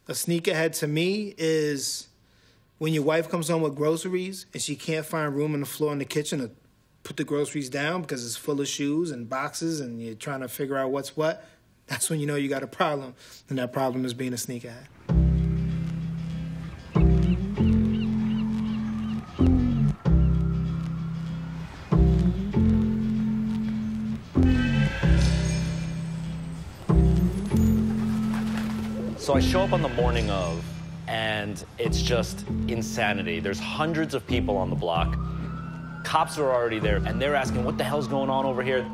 A sneakerhead to me is when your wife comes home with groceries and she can't find room on the floor in the kitchen to put the groceries down because it's full of shoes and boxes and you're trying to figure out what's what. That's when you know you got a problem, and that problem is being a sneakerhead. So I show up on the morning of, and it's just insanity. There's hundreds of people on the block. Cops are already there, and they're asking, what the hell's going on over here?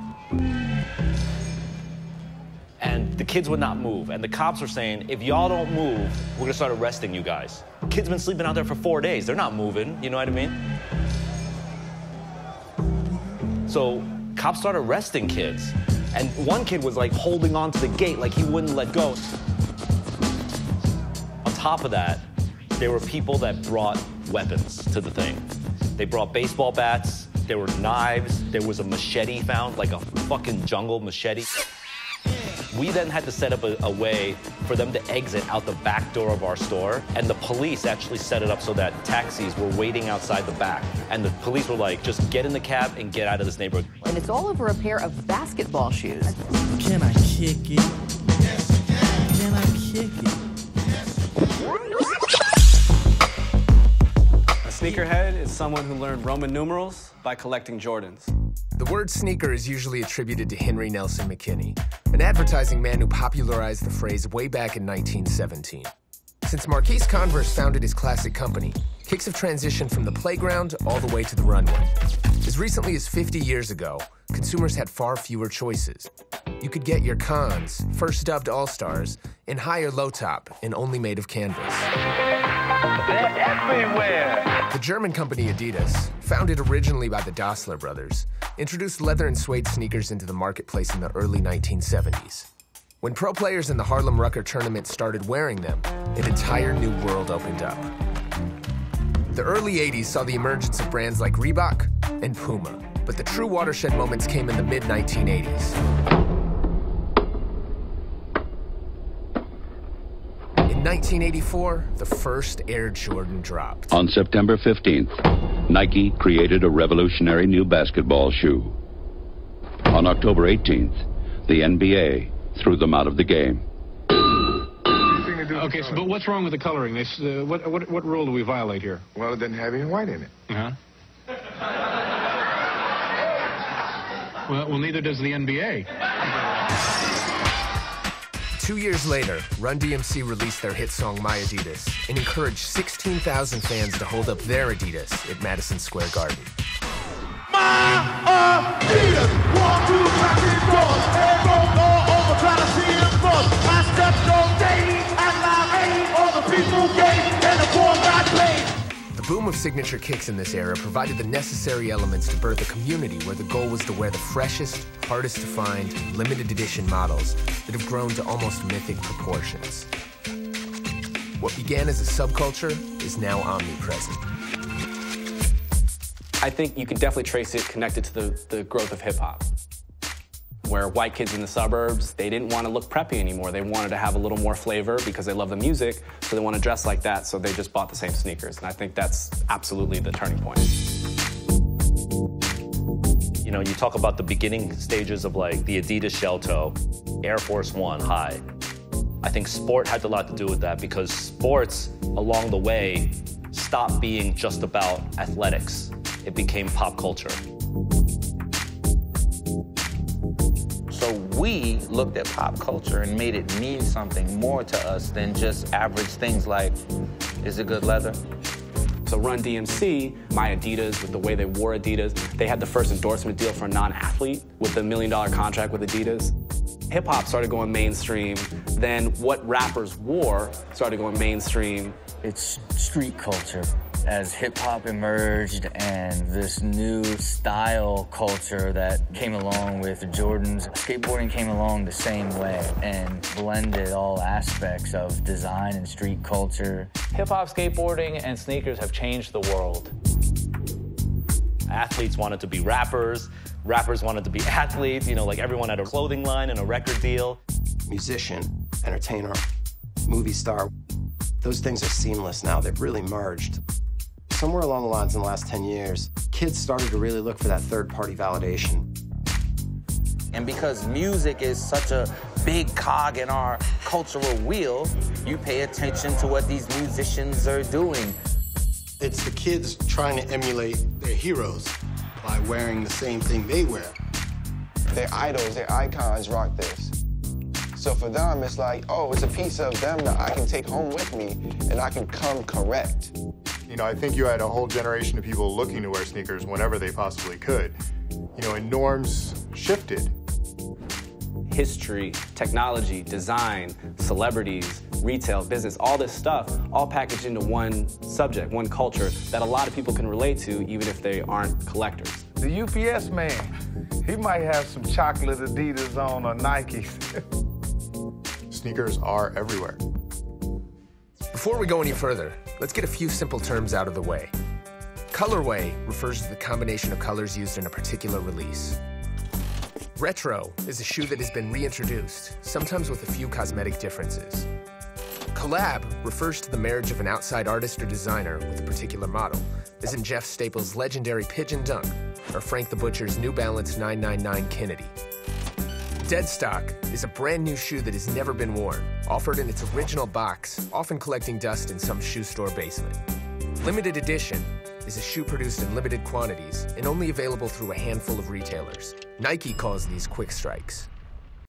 And the kids would not move. And the cops were saying, if y'all don't move, we're gonna start arresting you guys. Kids been sleeping out there for 4 days. They're not moving, you know what I mean? So cops started arresting kids. And one kid was like holding on to the gate like he wouldn't let go. On top of that, there were people that brought weapons to the thing. They brought baseball bats, there were knives, there was a machete found, like a fucking jungle machete. We then had to set up a way for them to exit out the back door of our store, and the police actually set it up so that taxis were waiting outside the back. And the police were like, just get in the cab and get out of this neighborhood. And it's all over a pair of basketball shoes. Can I kick it? Yes, you can. Can I kick it? A sneakerhead is someone who learned Roman numerals by collecting Jordans. The word sneaker is usually attributed to Henry Nelson McKinney, an advertising man who popularized the phrase way back in 1917. Since Marquise Converse founded his classic company, kicks have transitioned from the playground all the way to the runway. As recently as 50 years ago, consumers had far fewer choices. You could get your Cons, first dubbed All-Stars, in high or low top and only made of canvas. They're everywhere. The German company Adidas, founded originally by the Dassler brothers, introduced leather and suede sneakers into the marketplace in the early 1970s. When pro players in the Harlem Rucker tournament started wearing them, an entire new world opened up. The early 80s saw the emergence of brands like Reebok and PUMA, but the true watershed moments came in the mid-1980s. In 1984, the first Air Jordan dropped. On September 15th, Nike created a revolutionary new basketball shoe. On October 18th, the NBA threw them out of the game. Okay, so, but what's wrong with the coloring? What rule do we violate here? Well, it doesn't have any white in it. Uh-huh. Well, neither does the NBA. 2 years later, Run DMC released their hit song My Adidas and encouraged 16,000 fans to hold up their Adidas at Madison Square Garden. My Adidas, walk through traffic doors, and roll all over, try to see him bust. I stepped on daily, and I aim all the people gave, and the poor got paid. The boom of signature kicks in this era provided the necessary elements to birth a community where the goal was to wear the freshest, hardest to find, limited edition models that have grown to almost mythic proportions. What began as a subculture is now omnipresent. I think you can definitely trace it connected to the growth of hip-hop, where white kids in the suburbs, they didn't want to look preppy anymore. They wanted to have a little more flavor because they love the music, so they want to dress like that, so they just bought the same sneakers. And I think that's absolutely the turning point. You know, you talk about the beginning stages of like the Adidas shell toe, Air Force One high. I think sport had a lot to do with that because sports along the way stopped being just about athletics. It became pop culture. So we looked at pop culture and made it mean something more to us than just average things like, is it good leather? So Run DMC, My Adidas, with the way they wore Adidas, they had the first endorsement deal for a non-athlete with the $1 million contract with Adidas. Hip-hop started going mainstream. Then what rappers wore started going mainstream. It's street culture. As hip-hop emerged and this new style culture that came along with the Jordans, skateboarding came along the same way and blended all aspects of design and street culture. Hip-hop, skateboarding, and sneakers have changed the world. Athletes wanted to be rappers, rappers wanted to be athletes, you know, like everyone had a clothing line and a record deal. Musician, entertainer, movie star. Those things are seamless now. They've really merged. Somewhere along the lines in the last 10 years, kids started to really look for that third-party validation. And because music is such a big cog in our cultural wheel, you pay attention to what these musicians are doing. It's the kids trying to emulate their heroes by wearing the same thing they wear. Their idols, their icons rock this. So for them, it's like, oh, it's a piece of them that I can take home with me and I can come correct. You know, I think you had a whole generation of people looking to wear sneakers whenever they possibly could. You know, and norms shifted. History, technology, design, celebrities, retail, business, all this stuff, all packaged into one subject, one culture that a lot of people can relate to even if they aren't collectors. The UPS man, he might have some chocolate Adidas on or Nikes. Sneakers are everywhere. Before we go any further, let's get a few simple terms out of the way. Colorway refers to the combination of colors used in a particular release. Retro is a shoe that has been reintroduced, sometimes with a few cosmetic differences. Collab refers to the marriage of an outside artist or designer with a particular model, as in Jeff Staples' legendary Pigeon Dunk or Frank the Butcher's New Balance 999 Kennedy. Deadstock is a brand new shoe that has never been worn, offered in its original box, often collecting dust in some shoe store basement. Limited Edition is a shoe produced in limited quantities and only available through a handful of retailers. Nike calls these quick strikes.